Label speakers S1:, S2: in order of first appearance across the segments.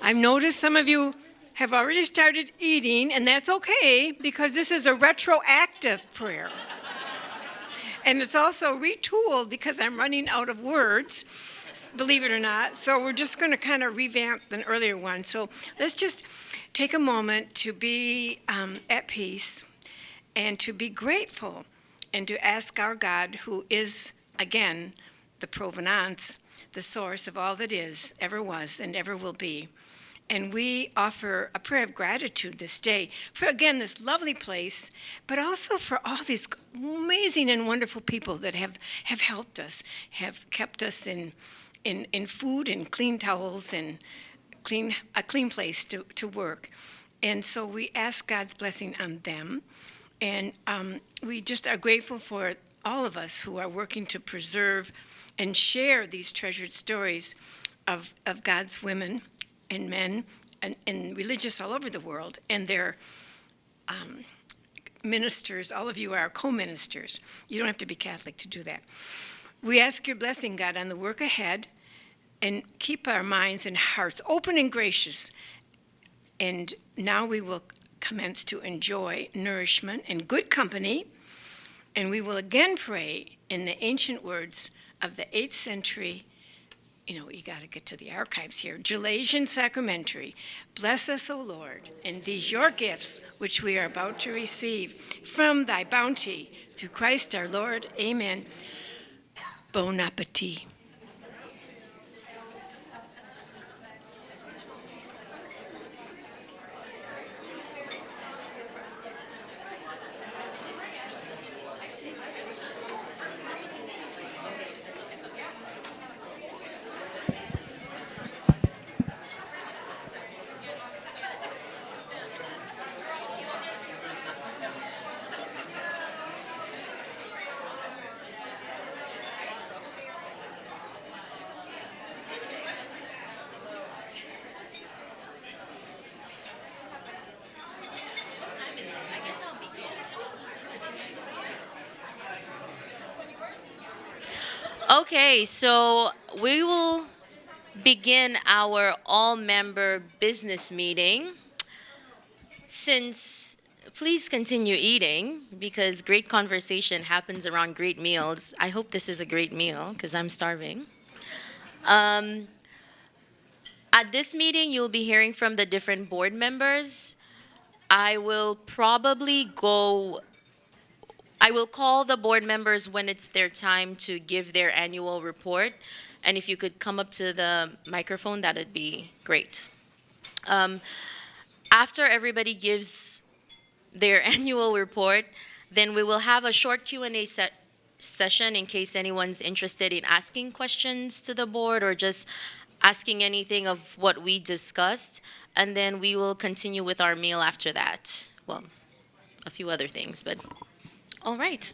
S1: I've noticed some of you have already started eating, and that's okay because this is a retroactive prayer. And it's also retooled because I'm running out of words, believe it or not. So we're just going to kind of revamp an earlier one. So let's just take a moment to be at peace and to be grateful and to ask our God, who is, again, the provenance, the source of all that is, ever was, and ever will be. And we offer a prayer of gratitude this day for, again, this lovely place, but also for all these amazing and wonderful people that have helped us, have kept us in food and clean towels and a clean place to work. And so we ask God's blessing on them. And we just are grateful for all of us who are working to preserve and share these treasured stories of God's women and men and religious all over the world, and their ministers. All of you are co-ministers. You don't have to be Catholic to do that. We ask your blessing, God, on the work ahead, and keep our minds and hearts open and gracious. And now we will commence to enjoy nourishment and good company, and we will again pray in the ancient words of the 8th century. You got to get to the archives here. Gelasian Sacramentary. Bless us, O Lord, and these your gifts, which we are about to receive from thy bounty, through Christ our Lord. Amen. Bon appetit.
S2: Okay, so we will begin our all-member business meeting. Please continue eating because great conversation happens around great meals. I hope this is a great meal because I'm starving. At this meeting, you'll be hearing from the different board members. I will call the board members when it's their time to give their annual report. And if you could come up to the microphone, that would be great. After everybody gives their annual report, then we will have a short Q&A session in case anyone's interested in asking questions to the board or just asking anything of what we discussed. And then we will continue with our meal after that. Well, a few other things, but all right.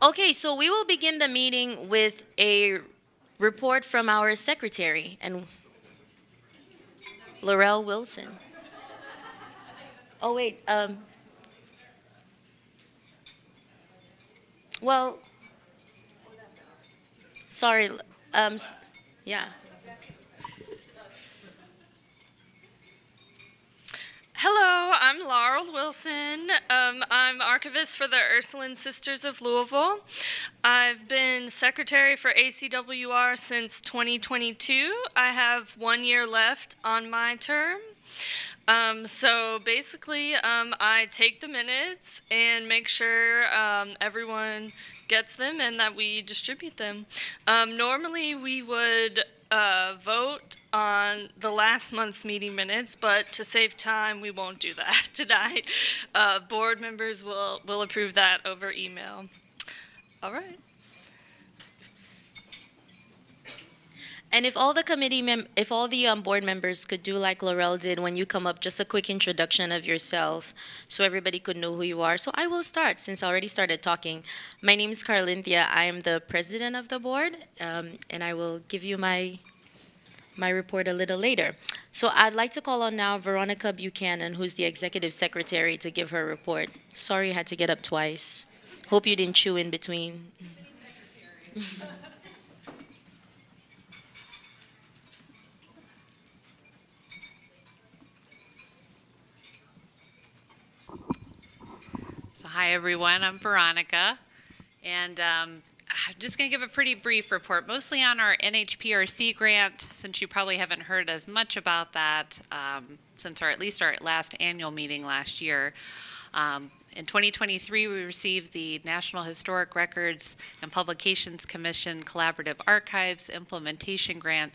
S2: Okay, so we will begin the meeting with a report from our secretary, and Laurel Wilson. Oh, wait. Well, sorry. Yeah.
S3: Hello, I'm Laurel Wilson. I'm archivist for the Ursuline Sisters of Louisville. I've been secretary for ACWR since 2022. I have 1 year left on my term. So basically, I take the minutes and make sure everyone gets them and that we distribute them. Normally, we would vote on the last month's meeting minutes, but to save time, we won't do that tonight. Board members will approve that over email. All right.
S2: And if all the board members could do like Laurel did when you come up, just a quick introduction of yourself so everybody could know who you are. So I will start since I already started talking. My name is Carlinthia. I am the president of the board, and I will give you my report a little later. So I'd like to call on now Veronica Buchanan, who's the executive secretary, to give her report. Sorry I had to get up twice. Hope you didn't chew in between.
S4: So hi everyone, I'm Veronica, and I'm just going to give a pretty brief report, mostly on our NHPRC grant, since you probably haven't heard as much about that since at least our last annual meeting last year. In 2023, we received the National Historic Records and Publications Commission Collaborative Archives Implementation Grant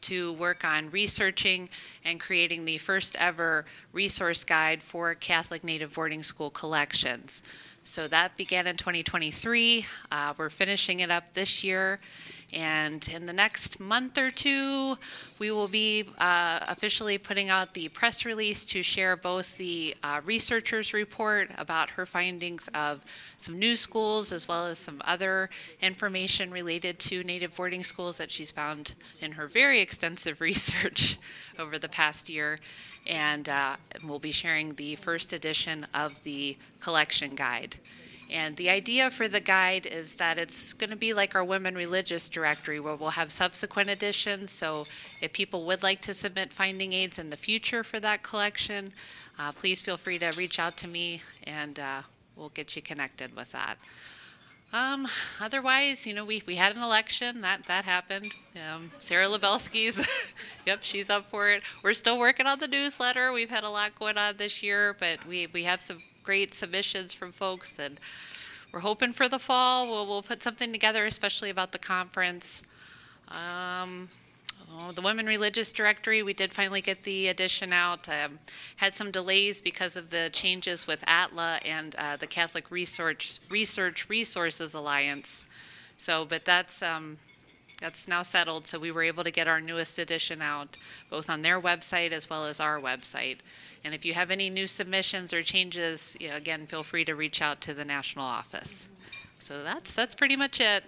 S4: to work on researching and creating the first ever resource guide for Catholic Native boarding school collections. So that began in 2023. We're finishing it up this year. And in the next month or two, we will be officially putting out the press release to share both the researcher's report about her findings of some new schools, as well as some other information related to Native boarding schools that she's found in her very extensive research over the past year. And we'll be sharing the first edition of the collection guide. And the idea for the guide is that it's going to be like our women religious directory, where we'll have subsequent editions. So if people would like to submit finding aids in the future for that collection, please feel free to reach out to me, and we'll get you connected with that. Otherwise, we had an election that happened. Sarah Lebelski's, yep, she's up for it. We're still working on the newsletter. We've had a lot going on this year, but we have some great submissions from folks, and we're hoping for the fall. We'll put something together, especially about the conference. The Women Religious Directory, we did finally get the edition out. Had some delays because of the changes with ATLA and the Catholic Research Resources Alliance. But that's now settled, so we were able to get our newest edition out, both on their website as well as our website. And if you have any new submissions or changes, again, feel free to reach out to the national office. So that's pretty much it.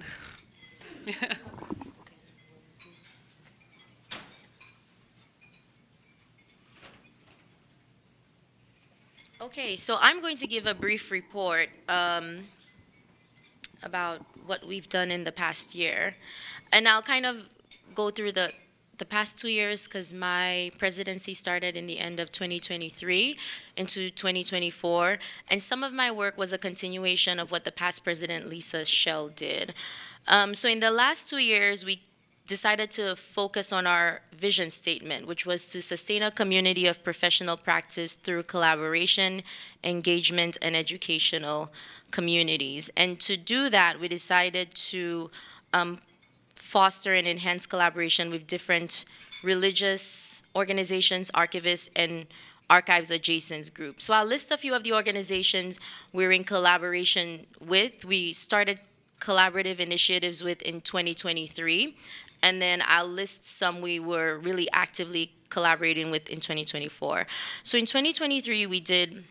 S2: Okay, so I'm going to give a brief report about what we've done in the past year. And I'll kind of go through the past 2 years, because my presidency started in the end of 2023 into 2024. And some of my work was a continuation of what the past president, Lisa Shell, did. So in the last 2 years, we decided to focus on our vision statement, which was to sustain a community of professional practice through collaboration, engagement, and educational communities. And to do that, we decided to foster and enhance collaboration with different religious organizations, archivists, and archives adjacent groups. So I'll list a few of the organizations we're in collaboration with. We started collaborative initiatives with in 2023, and then I'll list some we were really actively collaborating with in 2024. So in 2023, we did,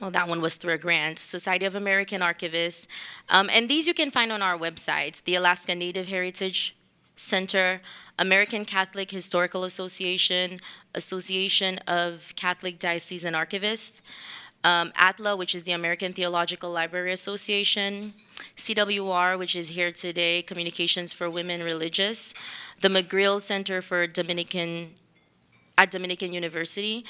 S2: well, that one was through a grant, Society of American Archivists. And these you can find on our websites: the Alaska Native Heritage Center, American Catholic Historical Association, Association of Catholic Diocesan Archivists, ATLA, which is the American Theological Library Association, CWR, which is here today, Communications for Women Religious, the McGrill Center for Dominican University,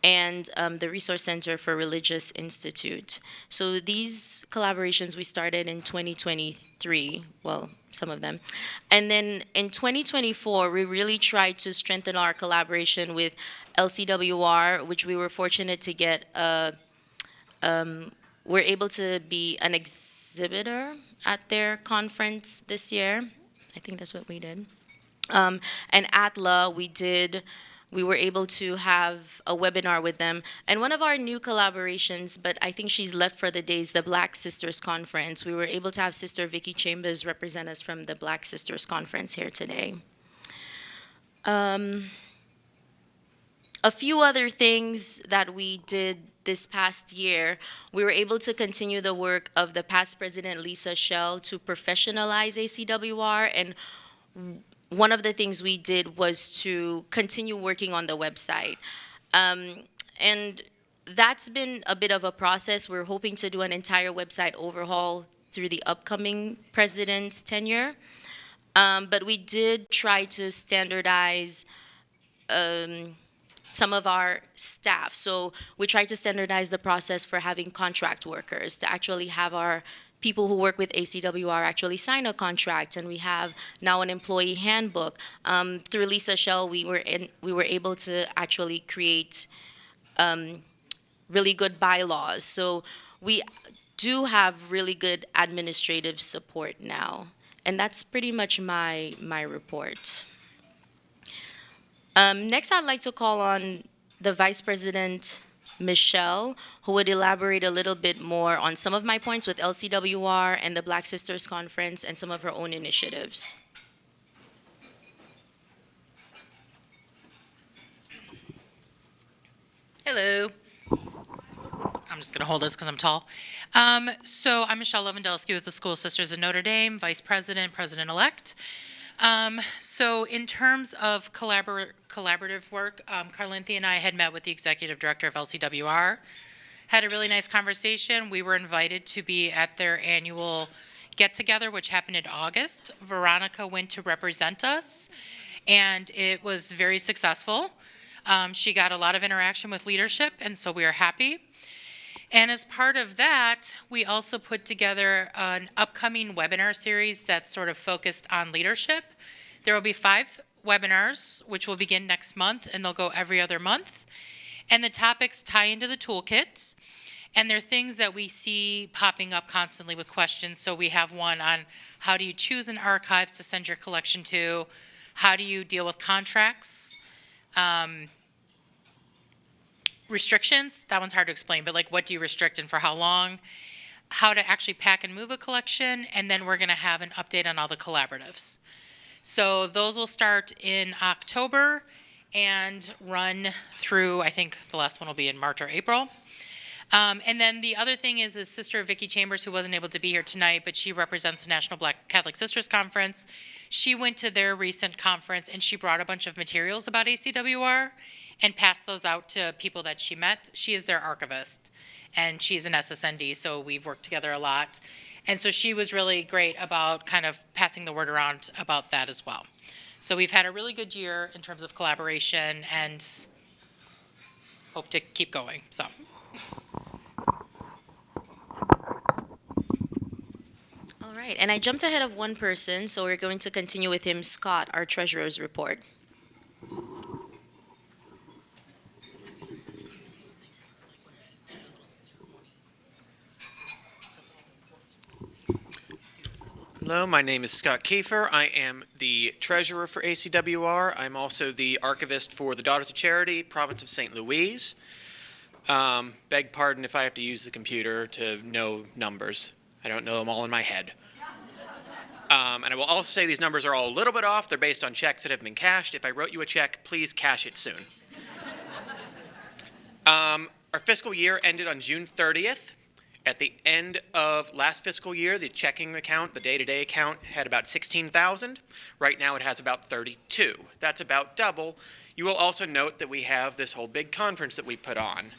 S2: and the Resource Center for Religious Institute. So these collaborations we started in 2023, well, some of them. And then in 2024, we really tried to strengthen our collaboration with LCWR, which we were fortunate to get we're able to be an exhibitor at their conference this year. I think that's what we did. And ATLA, we were able to have a webinar with them. And one of our new collaborations, but I think she's left for the day, is the Black Sisters Conference. We were able to have Sister Vicki Chambers represent us from the Black Sisters Conference here today. A few other things that we did this past year: we were able to continue the work of the past president, Lisa Shell, to professionalize ACWR. And one of the things we did was to continue working on the website. And that's been a bit of a process. We're hoping to do an entire website overhaul through the upcoming president's tenure. But we did try to standardize some of our staff. So we tried to standardize the process for having contract workers, to actually have our people who work with ACWR actually sign a contract, and we have now an employee handbook. Through Lisa Shell, we were able to actually create really good bylaws. So we do have really good administrative support now, and that's pretty much my report. Next, I'd like to call on the Vice President, Michelle, who would elaborate a little bit more on some of my points with LCWR and the Black Sisters Conference and some of her own initiatives.
S5: Hello. I'm just going to hold this because I'm tall. So I'm Michelle Lewandowski with the School Sisters of Notre Dame, Vice President, President-elect. So in terms of collaborative work, Carlinthe and I had met with the Executive Director of LCWR, had a really nice conversation. We were invited to be at their annual get-together, which happened in August. Veronica went to represent us, and it was very successful. She got a lot of interaction with leadership, and so we are happy. And as part of that, we also put together an upcoming webinar series that's sort of focused on leadership. There will be 5 webinars, which will begin next month, and they'll go every other month. And the topics tie into the toolkit, and they're things that we see popping up constantly with questions. So we have one on how do you choose an archives to send your collection to, how do you deal with contracts, restrictions, that one's hard to explain, but like what do you restrict and for how long, how to actually pack and move a collection, and then we're going to have an update on all the collaboratives. So those will start in October and run through, I think the last one will be in March or April. And then the other thing is Sister Vicki Chambers, who wasn't able to be here tonight, but she represents the National Black Catholic Sisters Conference. She went to their recent conference and she brought a bunch of materials about ACWR and passed those out to people that she met. She is their archivist, and she's an SSND, so we've worked together a lot. And so she was really great about kind of passing the word around about that as well. So we've had a really good year in terms of collaboration and hope to keep going, so.
S2: All right, and I jumped ahead of one person, so we're going to continue with him, Scott, our treasurer's report.
S6: Hello, my name is Scott Kiefer. I am the treasurer for ACWR. I'm also the archivist for the Daughters of Charity, province of St. Louis. Beg pardon if I have to use the computer to know numbers. I don't know them all in my head. And I will also say these numbers are all a little bit off. They're based on checks that have been cashed. If I wrote you a check, please cash it soon. Our fiscal year ended on June 30th. At the end of last fiscal year, the checking account, the day-to-day account, had about 16,000. Right now it has about 32. That's about double. You will also note that we have this whole big conference that we put on.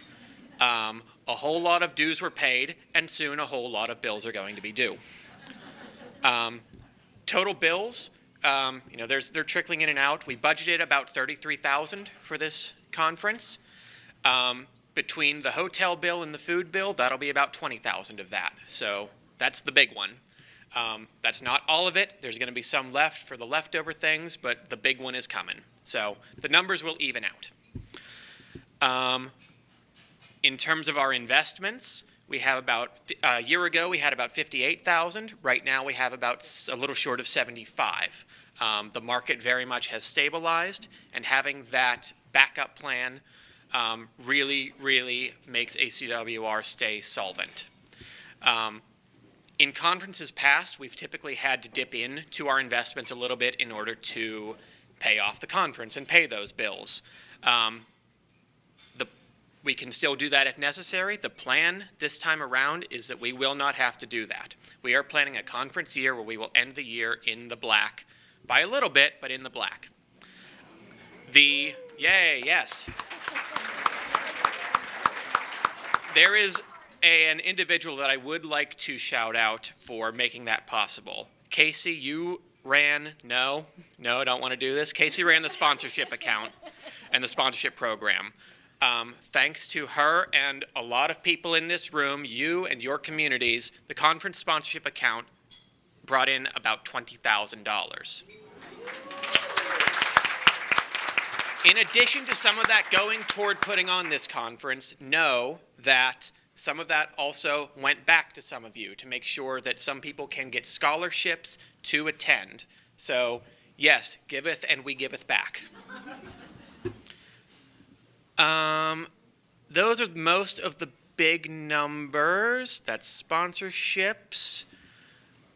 S6: A whole lot of dues were paid, and soon a whole lot of bills are going to be due. Total bills, they're trickling in and out. We budgeted about 33,000 for this conference. Between the hotel bill and the food bill, that'll be about 20,000 of that. So that's the big one. That's not all of it. There's going to be some left for the leftover things, but the big one is coming. So the numbers will even out. In terms of our investments, we have about, a year ago we had about 58,000. Right now we have about a little short of 75. The market very much has stabilized, and having that backup plan really makes ACWR stay solvent. In conferences past, we've typically had to dip into our investments a little bit in order to pay off the conference and pay those bills. We can still do that if necessary. The plan this time around is that we will not have to do that. We are planning a conference year where we will end the year in the black, by a little bit, but in the black. Yay, yes. There is an individual that I would like to shout out for making that possible. Casey, you ran, no, I don't want to do this. Casey ran the sponsorship account and the sponsorship program. Thanks to her and a lot of people in this room, you and your communities, the conference sponsorship account brought in about $20,000. In addition to some of that going toward putting on this conference, know that some of that also went back to some of you to make sure that some people can get scholarships to attend. So, yes, giveth and we giveth back. Those are most of the big numbers. That's sponsorships.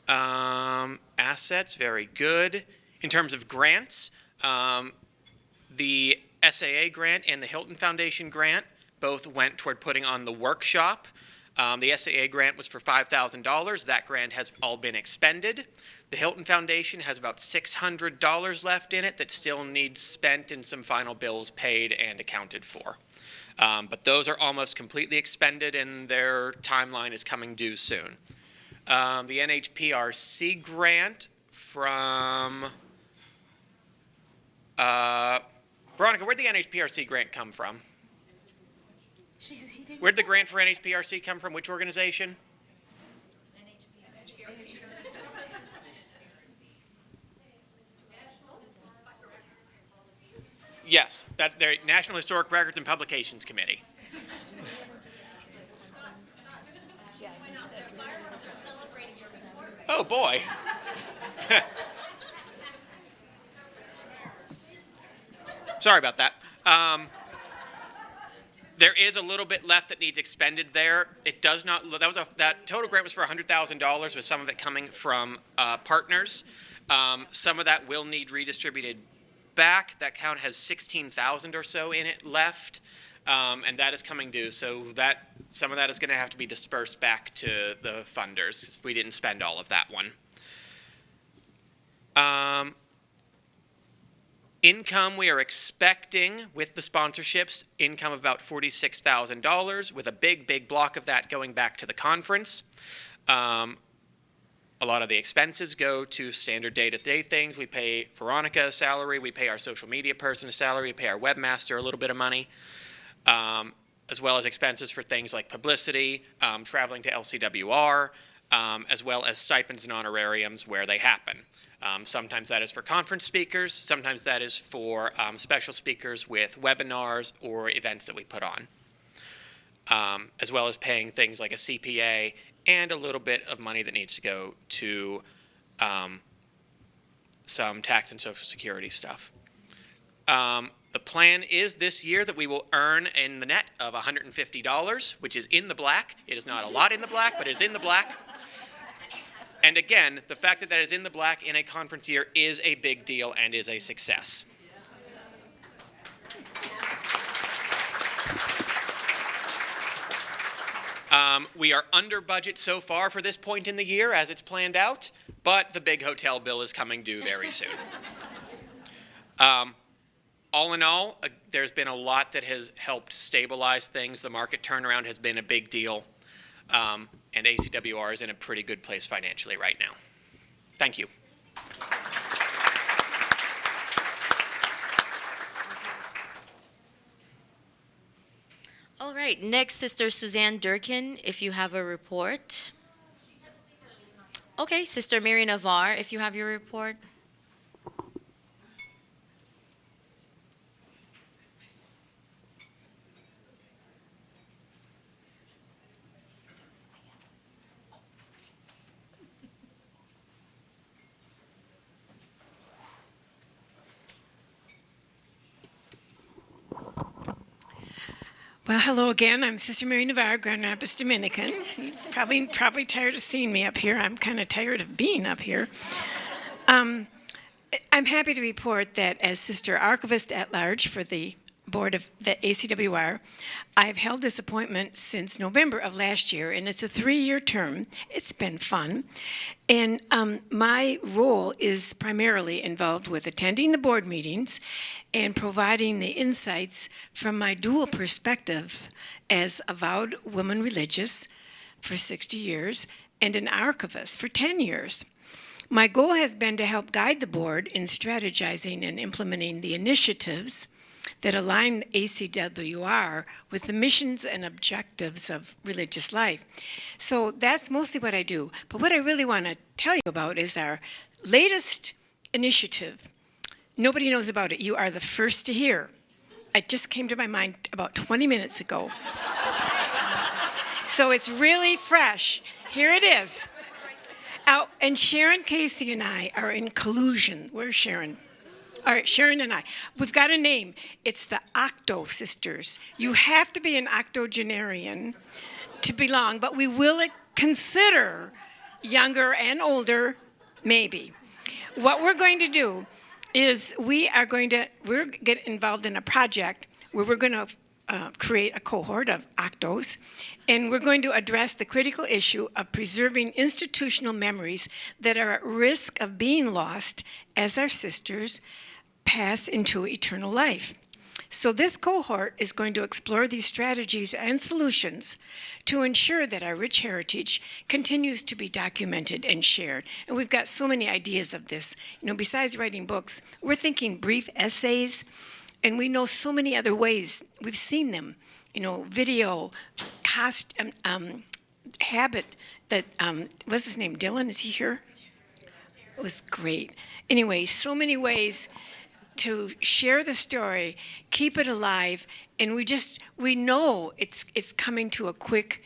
S6: Assets, very good. In terms of grants, the SAA grant and the Hilton Foundation grant both went toward putting on the workshop. The SAA grant was for $5,000. That grant has all been expended. The Hilton Foundation has about $600 left in it that still needs spent and some final bills paid and accounted for. But those are almost completely expended and their timeline is coming due soon. The NHPRC grant from... Veronica, where'd the NHPRC grant come from? Where'd the grant for NHPRC come from? Which organization? Yes, that the National Historic Records and Publications Committee. Oh boy. Sorry about that. There is a little bit left that needs expended there. It does not. That total grant was for $100,000, with some of it coming from partners. Some of that will need redistributed back. That count has $16,000 or so in it left, and that is coming due. So that some of that is going to have to be dispersed back to the funders, 'cause we didn't spend all of that one. Income, we are expecting with the sponsorships, income of about $46,000, with a big block of that going back to the conference. A lot of the expenses go to standard day-to-day things. We pay Veronica a salary, we pay our social media person a salary, we pay our webmaster a little bit of money, as well as expenses for things like publicity, traveling to LCWR, as well as stipends and honorariums where they happen. Sometimes that is for conference speakers, sometimes that is for special speakers with webinars or events that we put on, as well as paying things like a CPA and a little bit of money that needs to go to some tax and Social Security stuff. The plan is this year that we will earn in the net of $150, which is in the black. It is not a lot in the black, but it's in the black. And again, the fact that that is in the black in a conference year is a big deal and is a success. We are under budget so far for this point in the year as it's planned out, but the big hotel bill is coming due very soon. All in all, there's been a lot that has helped stabilize things. The market turnaround has been a big deal. And ACWR is in a pretty good place financially right now. Thank you.
S2: All right, next, Sister Suzanne Durkin, if you have a report. Okay, Sister Mary Navarre, if you have your report.
S1: Well, hello again. I'm Sister Mary Navarre, Grand Rapids Dominican. You're probably tired of seeing me up here. I'm kind of tired of being up here. I'm happy to report that as Sister Archivist at Large for the board of the ACWR. I've held this appointment since November of last year, and it's a 3-year term. It's been fun. And my role is primarily involved with attending the board meetings and providing the insights from my dual perspective as a vowed woman religious for 60 years and an archivist for 10 years. My goal has been to help guide the board in strategizing and implementing the initiatives that align ACWR with the missions and objectives of religious life. So that's mostly what I do. But what I really want to tell you about is our latest initiative. Nobody knows about it. You are the first to hear. It just came to my mind about 20 minutes ago. So it's really fresh. Here it is. And Sharon Casey and I are in collusion. Where's Sharon? All right, Sharon and I. We've got a name. It's the Octo Sisters. You have to be an octogenarian to belong, but we will consider younger and older, maybe. What we're going to do is we're get involved in a project where we're going to create a cohort of octos, and we're going to address the critical issue of preserving institutional memories that are at risk of being lost as our sisters pass into eternal life. So this cohort is going to explore these strategies and solutions to ensure that our rich heritage continues to be documented and shared. And we've got so many ideas of this. Besides writing books, we're thinking brief essays, and we know so many other ways. We've seen them, video, habit that, what's his name, Dylan, is he here? It was great. Anyway, so many ways to share the story, keep it alive, and we know it's coming to a quick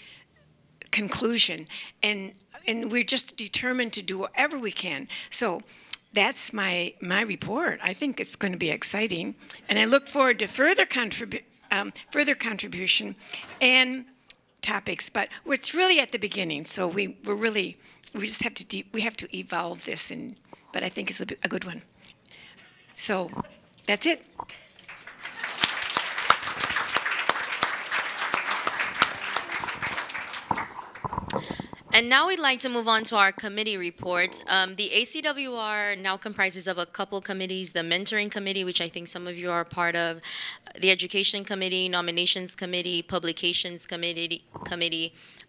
S1: conclusion, and we're just determined to do whatever we can. So that's my report. I think it's going to be exciting, and I look forward to further contribution and topics. But it's really at the beginning, so we just have to evolve this, but I think it's a good one. So that's it.
S2: And now we'd like to move on to our committee reports. The ACWR now comprises of a couple committees: the Mentoring Committee, which I think some of you are a part of, the Education Committee, Nominations Committee, Publications Committee,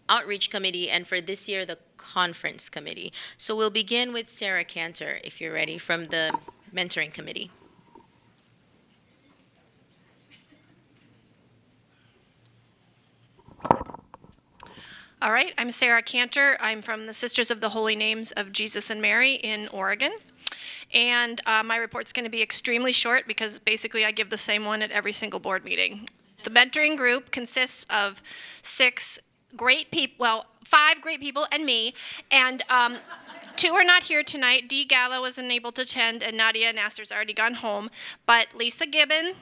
S2: Outreach Committee, and for this year, the Conference Committee. So we'll begin with Sarah Cantor, if you're ready, from the Mentoring Committee.
S7: All right, I'm Sarah Cantor. I'm from the Sisters of the Holy Names of Jesus and Mary in Oregon. And my report's going to be extremely short because basically I give the same one at every single board meeting. The mentoring group consists of 5 great people and me, and 2 are not here tonight. Dee Gallo was unable to attend, and Nadia Nasser's already gone home. But Lisa Gibbon,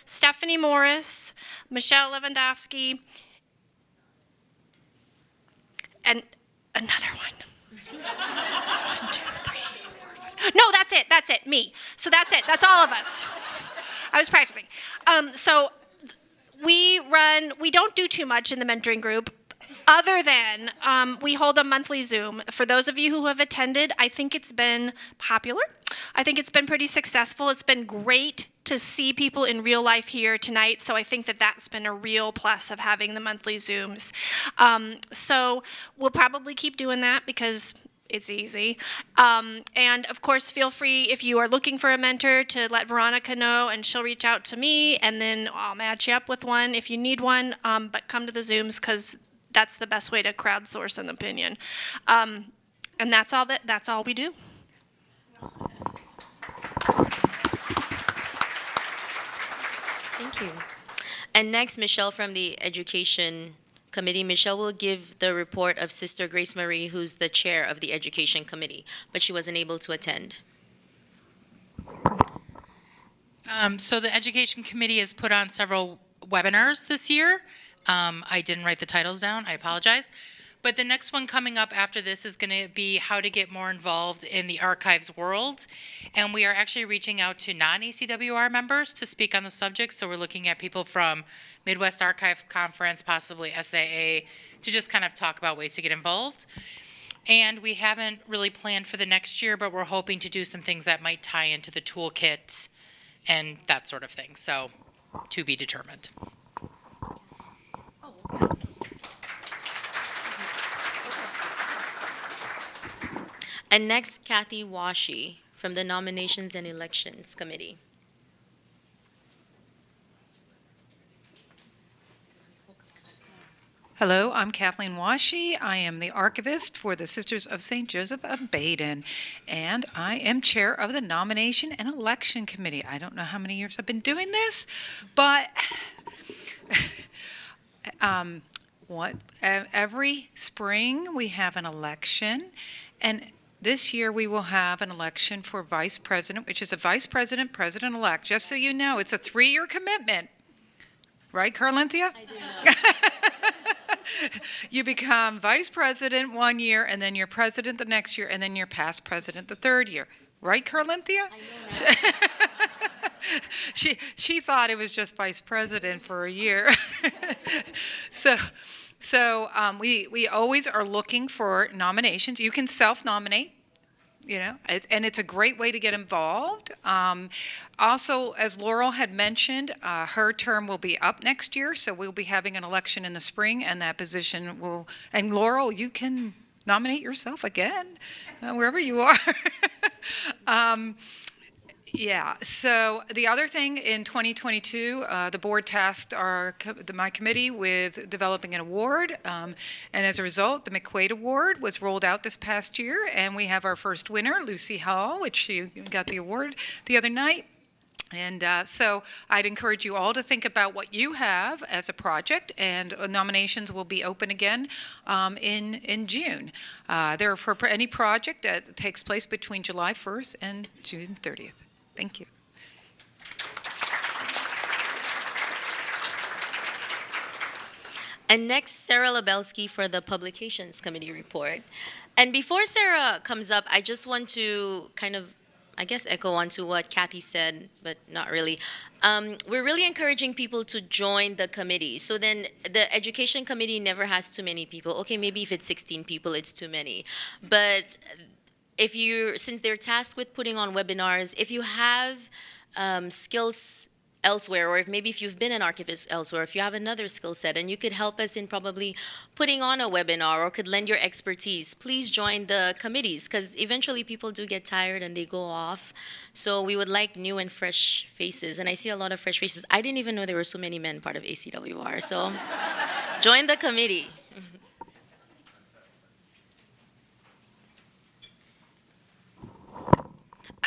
S7: Stephanie Morris, Michelle Lewandowski, and another one. 1, 2, 3, 4, 5. No, that's it, me. So that's it, that's all of us. I was practicing. So we don't do too much in the mentoring group, other than we hold a monthly Zoom. For those of you who have attended, I think it's been popular. I think it's been pretty successful. It's been great to see people in real life here tonight, so I think that's been a real plus of having the monthly Zooms. So we'll probably keep doing that because it's easy. And of course, feel free, if you are looking for a mentor, to let Veronica know, and she'll reach out to me, and then I'll match you up with one if you need one. But come to the Zooms, because that's the best way to crowdsource an opinion. And that's all we do.
S2: Thank you. And next, Michelle from the Education Committee. Michelle will give the report of Sister Grace Marie, who's the chair of the Education Committee, but she wasn't able to attend.
S5: So the Education Committee has put on several webinars this year. I didn't write the titles down, I apologize. But the next one coming up after this is going to be how to get more involved in the archives world. And we are actually reaching out to non-ACWR members to speak on the subject. So we're looking at people from Midwest Archive Conference, possibly SAA, to just kind of talk about ways to get involved. And we haven't really planned for the next year, but we're hoping to do some things that might tie into the toolkit and that sort of thing. So to be determined.
S2: And next, Kathy Washi from the Nominations and Elections Committee.
S8: Hello, I'm Kathleen Washi. I am the archivist for the Sisters of St. Joseph of Baden, and I am chair of the Nomination and Election Committee. I don't know how many years I've been doing this, but every spring we have an election, and this year we will have an election for vice president, which is a vice president, president-elect. Just so you know, it's a 3-year commitment. Right, Carlinthia?
S2: I do know.
S8: You become vice president 1 year, and then you're president the next year, and then you're past president the 3rd year. Right, Carlinthia?
S2: I know.
S8: She thought it was just vice president for a year. So we always are looking for nominations. You can self-nominate. And it's a great way to get involved. Also, as Laurel had mentioned, her term will be up next year, so we'll be having an election in the spring, and that position will, and Laurel, you can nominate yourself again, wherever you are. Yeah, so the other thing in 2022, the board tasked my committee with developing an award, and as a result, the McQuaid Award was rolled out this past year, and we have our first winner, Lucy Hall, which she got the award the other night. And so I'd encourage you all to think about what you have as a project, and nominations will be open again in June. They're for any project that takes place between July 1st and June 30th. Thank you.
S2: And next, Sarah Lebelski for the Publications Committee report. And before Sarah comes up, I just want to kind of, I guess, echo onto what Kathy said, but not really. We're really encouraging people to join the committee. So then the Education Committee never has too many people. Okay, maybe if it's 16 people, it's too many. But since they're tasked with putting on webinars, if you have skills elsewhere, or if you've been an archivist elsewhere, if you have another skill set and you could help us in probably putting on a webinar or could lend your expertise, please join the committees, because eventually people do get tired and they go off. So we would like new and fresh faces, and I see a lot of fresh faces. I didn't even know there were so many men part of ACWR, so join the committee.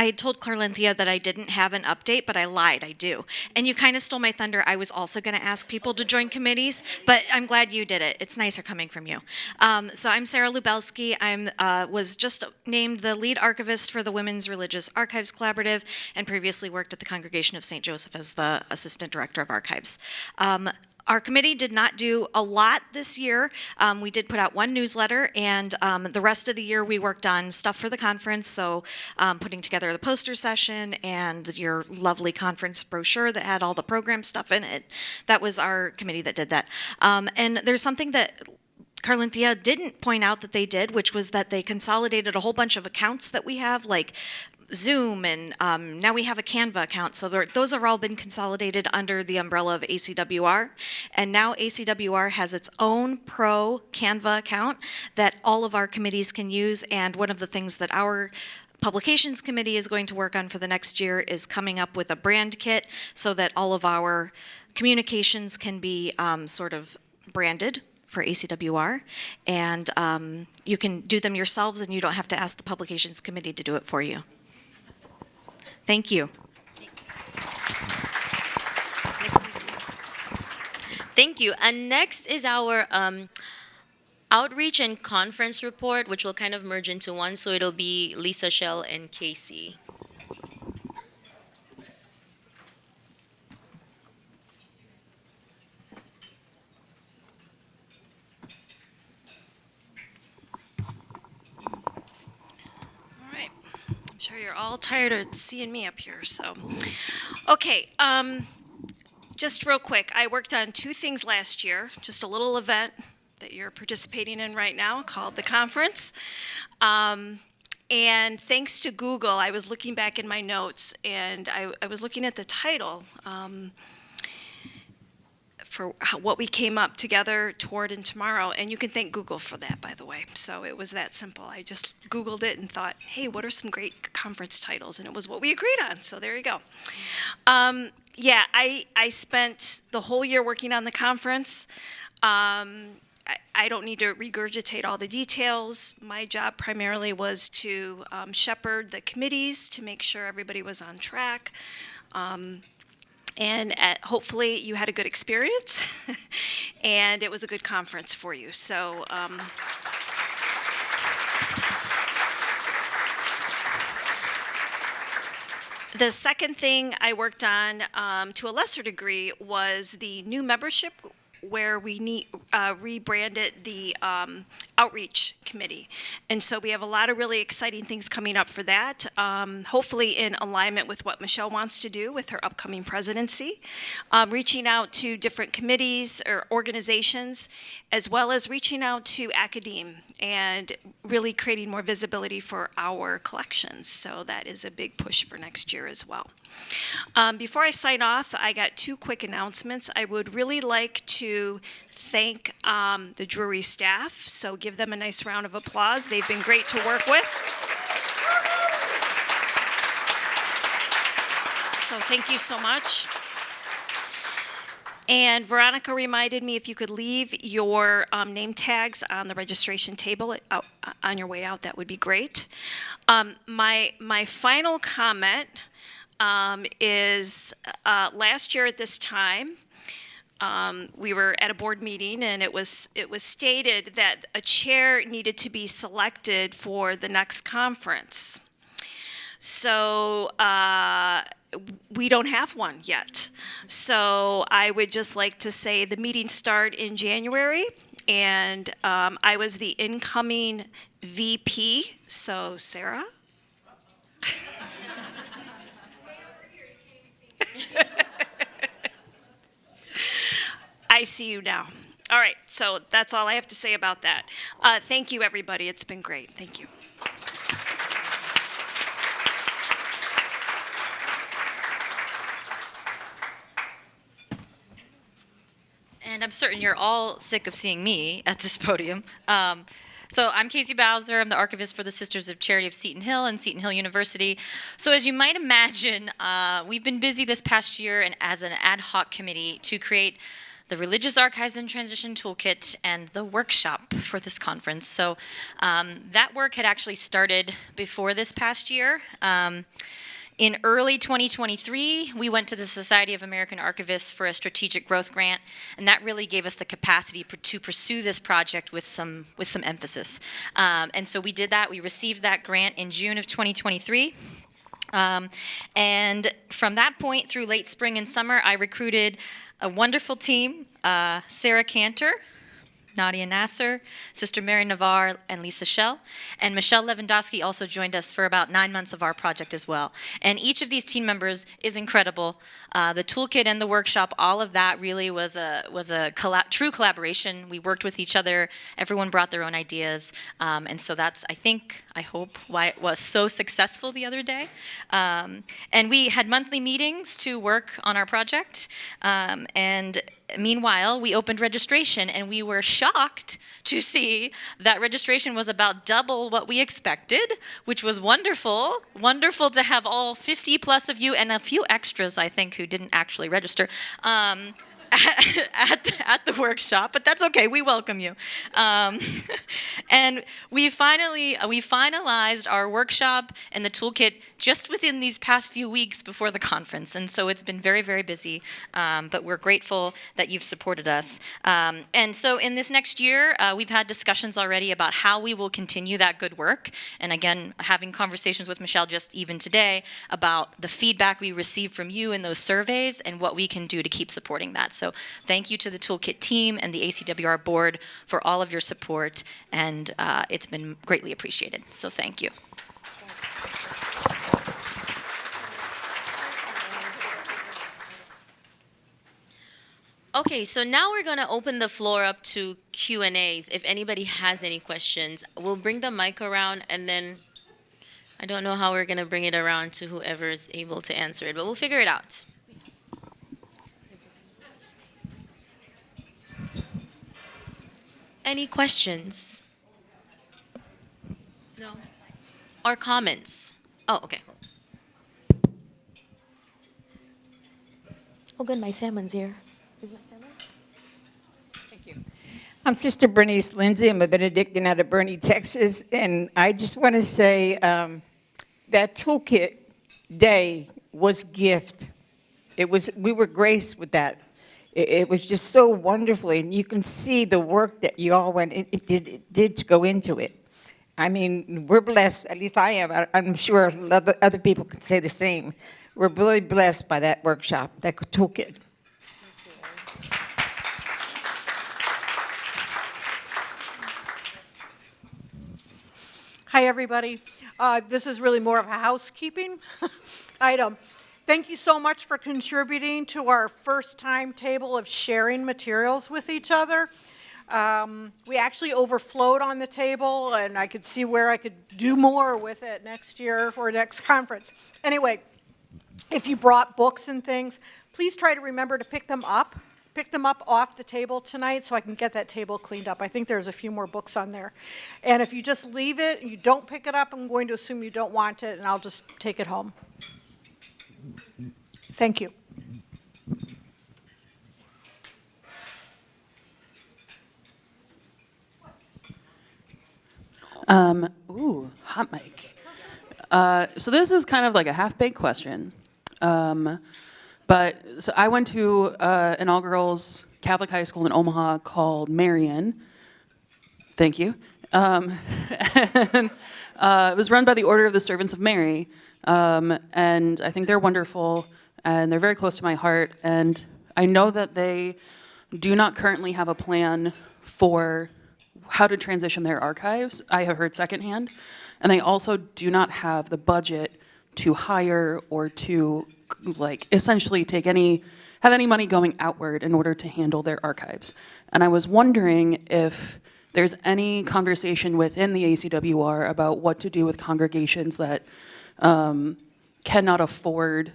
S9: I told Carlinthia that I didn't have an update, but I lied, I do. And you kind of stole my thunder. I was also going to ask people to join committees, but I'm glad you did it. It's nicer coming from you. So I'm Sarah Lubelski. I was just named the lead archivist for the Women's Religious Archives Collaborative, and previously worked at the Congregation of St. Joseph as the Assistant Director of Archives. Our committee did not do a lot this year. We did put out one newsletter, and the rest of the year we worked on stuff for the conference, so putting together the poster session and your lovely conference brochure that had all the program stuff in it. That was our committee that did that. And there's something that Carlinthia didn't point out that they did, which was that they consolidated a whole bunch of accounts that we have, like Zoom, and now we have a Canva account. So those have all been consolidated under the umbrella of ACWR. And now ACWR has its own pro Canva account that all of our committees can use. And one of the things that our Publications Committee is going to work on for the next year is coming up with a brand kit so that all of our communications can be sort of branded for ACWR, and you can do them yourselves, and you don't have to ask the Publications Committee to do it for you. Thank you.
S2: Thank you. And next is our outreach and conference report, which will kind of merge into one. So it'll be Lisa, Shell, and Casey.
S10: sure you're all tired of seeing me up here, so. Okay, just real quick, I worked on 2 things last year, just a little event that you're participating in right now called the conference. And thanks to Google, I was looking back in my notes, and I was looking at the title for what we came up together toward in tomorrow, and you can thank Google for that, by the way. So it was that simple. I just Googled it and thought, hey, what are some great conference titles? And it was what we agreed on, so there you go. Yeah, I spent the whole year working on the conference. I don't need to regurgitate all the details. My job primarily was to shepherd the committees to make sure everybody was on track. And hopefully you had a good experience and it was a good conference for you. So the second thing I worked on to a lesser degree was the new membership, where we rebranded the outreach committee. And so we have a lot of really exciting things coming up for that, hopefully in alignment with what Michelle wants to do with her upcoming presidency, reaching out to different committees or organizations, as well as reaching out to academe and really creating more visibility for our collections. So that is a big push for next year as well. Before I sign off, I got 2 quick announcements. I would really like to thank the Drury staff, so give them a nice round of applause. They've been great to work with. So thank you so much. And Veronica reminded me if you could leave your name tags on the registration table on your way out, that would be great. My final comment is last year at this time, we were at a board meeting, and it was stated that a chair needed to be selected for the next conference. So we don't have one yet. So I would just like to say the meetings start in January, and I was the incoming VP. So Sarah. I see you now. All right, so that's all I have to say about that. Thank you, everybody. It's been great. Thank you.
S11: And I'm certain you're all sick of seeing me at this podium. So I'm Casey Bowser. I'm the archivist for the Sisters of Charity of Seton Hill and Seton Hill University. So as you might imagine, we've been busy this past year and as an ad hoc committee to create the Religious Archives and Transition Toolkit and the workshop for this conference. So that work had actually started before this past year. In early 2023, we went to the Society of American Archivists for a strategic growth grant, and that really gave us the capacity to pursue this project with some emphasis. And so we did that. We received that grant in June of 2023. And from that point through late spring and summer, I recruited a wonderful team, Sarah Cantor, Nadia Nasser, Sister Mary Navarre, and Lisa Schell. And Michelle Lewandowski also joined us for about 9 months of our project as well. And each of these team members is incredible. The toolkit and the workshop, all of that really was a true collaboration. We worked with each other. Everyone brought their own ideas. And so that's, I hope, why it was so successful the other day. And we had monthly meetings to work on our project. And meanwhile, we opened registration, and we were shocked to see that registration was about double what we expected, which was wonderful. Wonderful to have all 50 plus of you and a few extras, I think, who didn't actually register. At the workshop, but that's okay. We welcome you. And we finalized our workshop and the toolkit just within these past few weeks before the conference, and so it's been very, very busy. But we're grateful that you've supported us. And so in this next year, we've had discussions already about how we will continue that good work. And again, having conversations with Michelle just even today about the feedback we received from you in those surveys and what we can do to keep supporting that. So thank you to the Toolkit team and the ACWR board for all of your support, and it's been greatly appreciated. So thank you.
S2: Okay, so now we're going to open the floor up to Q&As. If anybody has any questions, we'll bring the mic around, and then I don't know how we're going to bring it around to whoever is able to answer it, but we'll figure it out. Any questions? No? Or comments? Oh, okay. Oh, good, my salmon's here. Is my salmon?
S12: I'm Sister Bernice Lindsay. I'm a Benedictine out of Bernie, Texas. And I just want to say that toolkit day was gift. We were graced with that. It was just so wonderfully, and you can see the work that you all it did to go into it. I mean, we're blessed, at least I am. I'm sure other people could say the same. We're really blessed by that workshop, that toolkit.
S13: Hi, everybody. This is really more of a housekeeping item. Thank you so much for contributing to our first timetable of sharing materials with each other. We actually overflowed on the table, and I could see where I could do more with it next year or next conference. Anyway, if you brought books and things, please try to remember to pick them up. Pick them up off the table tonight so I can get that table cleaned up. I think there's a few more books on there. And if you just leave it and you don't pick it up, I'm going to assume you don't want it, and I'll just take it home. Thank you.
S14: Hot mic. So this is kind of like a half-baked question. But so I went to an all-girls Catholic high school in Omaha called Marian. Thank you. And it was run by the Order of the Servants of Mary. And I think they're wonderful, and they're very close to my heart. And I know that they do not currently have a plan for how to transition their archives. I have heard secondhand. And they also do not have the budget to hire or to essentially have any money going outward in order to handle their archives. And I was wondering if there's any conversation within the ACWR about what to do with congregations that cannot afford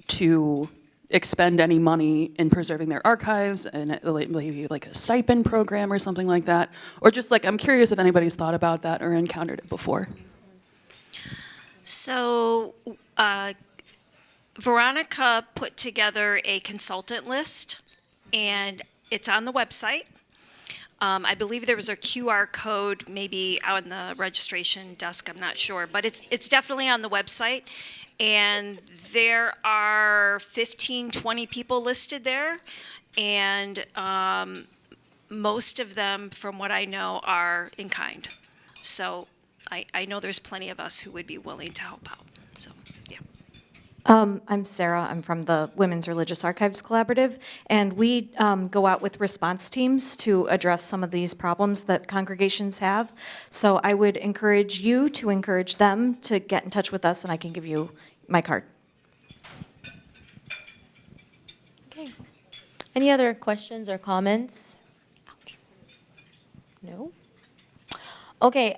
S14: to expend any money in preserving their archives, and maybe like a stipend program or something like that. Or just I'm curious if anybody's thought about that or encountered it before.
S10: So Veronica put together a consultant list, and it's on the website. I believe there was a QR code maybe out in the registration desk, I'm not sure, but it's definitely on the website. And there are 15, 20 people listed there, and most of them, from what I know, are in kind. So I know there's plenty of us who would be willing to help out, so, yeah.
S9: I'm Sarah. I'm from the Women's Religious Archives Collaborative, and we go out with response teams to address some of these problems that congregations have. So I would encourage you to encourage them to get in touch with us, and I can give you my card.
S2: Okay. Any other questions or comments? Ouch. No? Okay,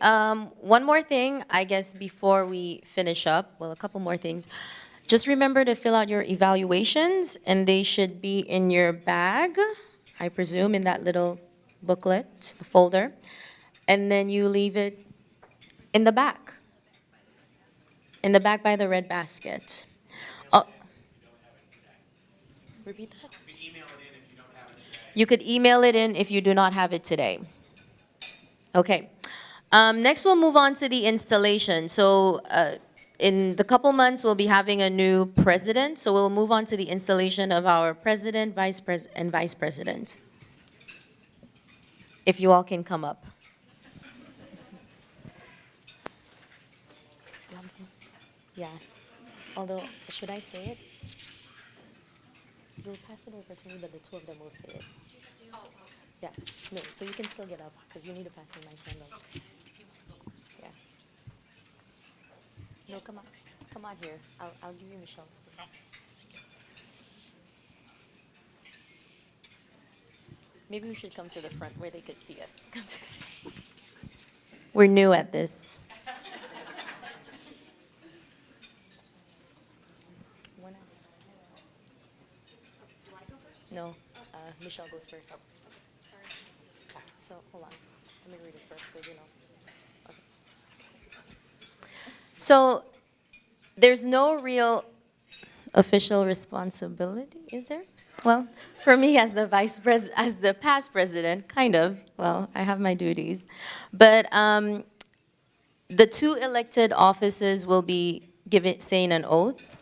S2: one more thing, I guess, before we finish up. Well, a couple more things. Just remember to fill out your evaluations, and they should be in your bag, I presume, in that little booklet, folder. And then you leave it in the back. In the back by the red basket. Oh. Repeat that? You could email it in if you do not have it today. Okay. Next, we'll move on to the installation. So in the couple months, we'll be having a new president. So we'll move on to the installation of our president, vice president. If you all can come up. Yeah. Although, should I say it? You'll pass it over to me, but the two of them will say it. Yeah. No, so you can still get up, because you need to pass me my candle. Yeah. No, come on. Come on here. I'll give you Michelle's. Maybe we should come to the front where they could see us. Come to the front. We're new at this. No, Michelle goes first. Sorry. So, hold on. Let me read it first, because you know. Okay. So, there's no real official responsibility, is there? Well, for me as the as the past president, kind of. Well, I have my duties. But the 2 elected offices will be saying an oath,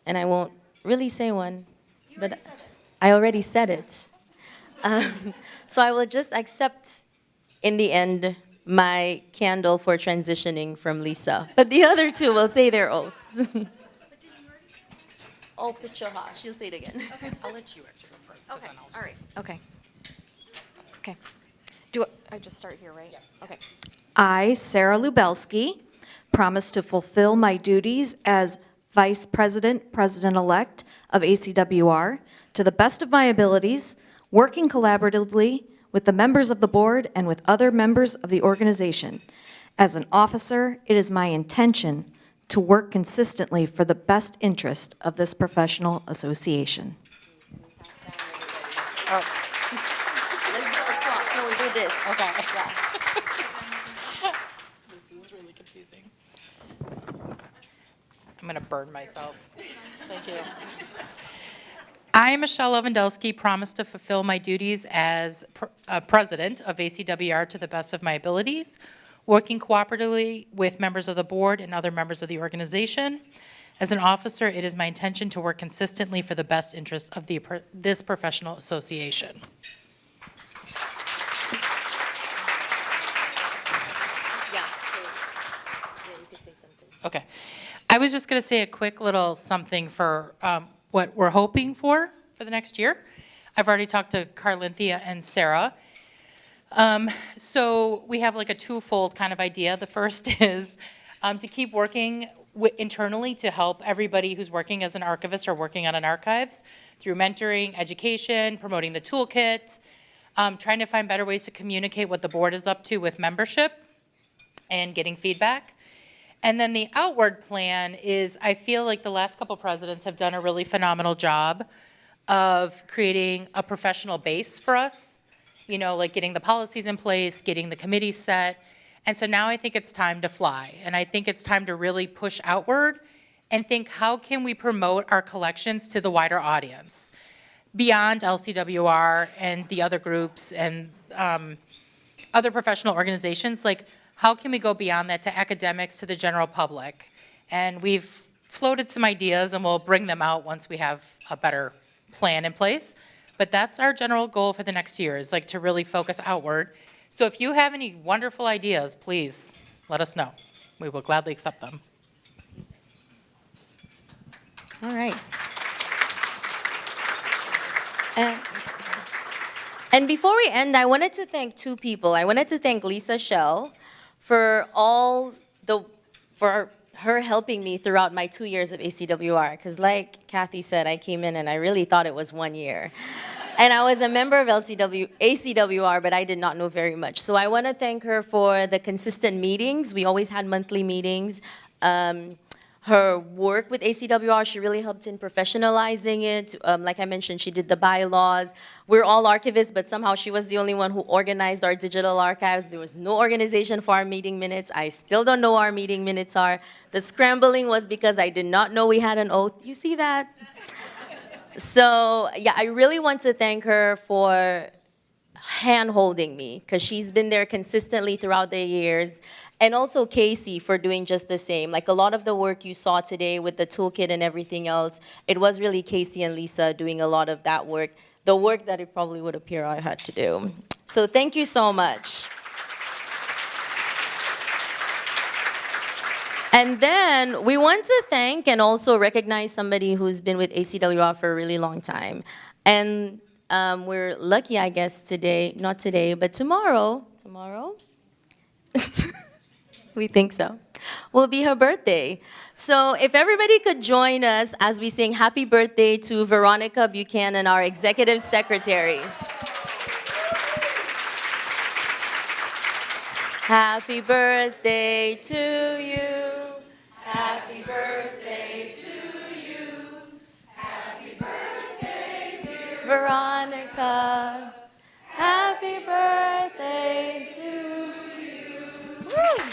S2: and I won't really say one. But I already said it. So I will just accept, in the end, my candle for transitioning from Lisa. But the other 2 will say their oaths. Oh, Pichoha. She'll say it again.
S5: Okay, I'll let you actually go first.
S9: Okay, all right, okay. Okay. Do I just start here, right? Yeah. Okay. I, Sarah Lubelski, promise to fulfill my duties as Vice President, President-elect of ACWR to the best of my abilities, working collaboratively with the members of the board and with other members of the organization. As an officer, it is my intention to work consistently for the best interest of this professional association.
S2: Oh. Let's do a cross. No, we do this.
S5: Okay.
S2: Yeah.
S5: This is really confusing. I'm going to burn myself. Thank you. I, Michelle Lewandowski, promise to fulfill my duties as president of ACWR to the best of my abilities, working cooperatively with members of the board and other members of the organization. As an officer, it is my intention to work consistently for the best interest of this professional association.
S2: Yeah, you could say something.
S5: Okay. I was just going to say a quick little something for what we're hoping for the next year. I've already talked to Carlinthia and Sarah. So we have like a twofold kind of idea. The first is to keep working internally to help everybody who's working as an archivist or working on an archives through mentoring, education, promoting the toolkit, trying to find better ways to communicate what the board is up to with membership and getting feedback. And then the outward plan is, I feel like the last couple presidents have done a really phenomenal job of creating a professional base for us, you know, like getting the policies in place, getting the committees set. And so now I think it's time to fly. And I think it's time to really push outward and think, how can we promote our collections to the wider audience beyond LCWR and the other groups and other professional organizations? Like, how can we go beyond that to academics, to the general public? And we've floated some ideas, and we'll bring them out once we have a better plan in place. But that's our general goal for the next year, is like to really focus outward. So if you have any wonderful ideas, please let us know. We will gladly accept them.
S2: All right. And before we end, I wanted to thank 2 people. I wanted to thank Lisa Shell for her helping me throughout my 2 years of ACWR. Because like Kathy said, I came in and I really thought it was 1 year. And I was a member of ACWR, but I did not know very much. So I want to thank her for the consistent meetings. We always had monthly meetings. Her work with ACWR, she really helped in professionalizing it. Like I mentioned, she did the bylaws. We're all archivists, but somehow she was the only one who organized our digital archives. There was no organization for our meeting minutes. I still don't know what our meeting minutes are. The scrambling was because I did not know we had an oath. You see that? So, yeah, I really want to thank her for hand-holding me, because she's been there consistently throughout the years. And also Casey for doing just the same. Like a lot of the work you saw today with the toolkit and everything else, it was really Casey and Lisa doing a lot of that work, the work that it probably would appear I had to do. So thank you so much. And then we want to thank and also recognize somebody who's been with ACWR for a really long time. And we're lucky, I guess, today, not today, but tomorrow, we think so, will be her birthday. So if everybody could join us as we sing happy birthday to Veronica Buchanan, our executive secretary. Happy birthday to you. Happy birthday to you. Happy birthday, dear Veronica. Happy birthday to you. Woo.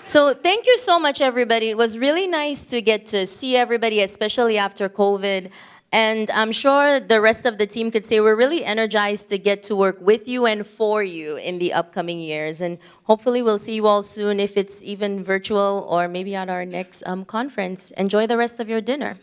S2: So thank you so much, everybody. It was really nice to get to see everybody, especially after COVID. And I'm sure the rest of the team could say we're really energized to get to work with you and for you in the upcoming years. And hopefully we'll see you all soon, if it's even virtual or maybe at our next conference. Enjoy the rest of your dinner.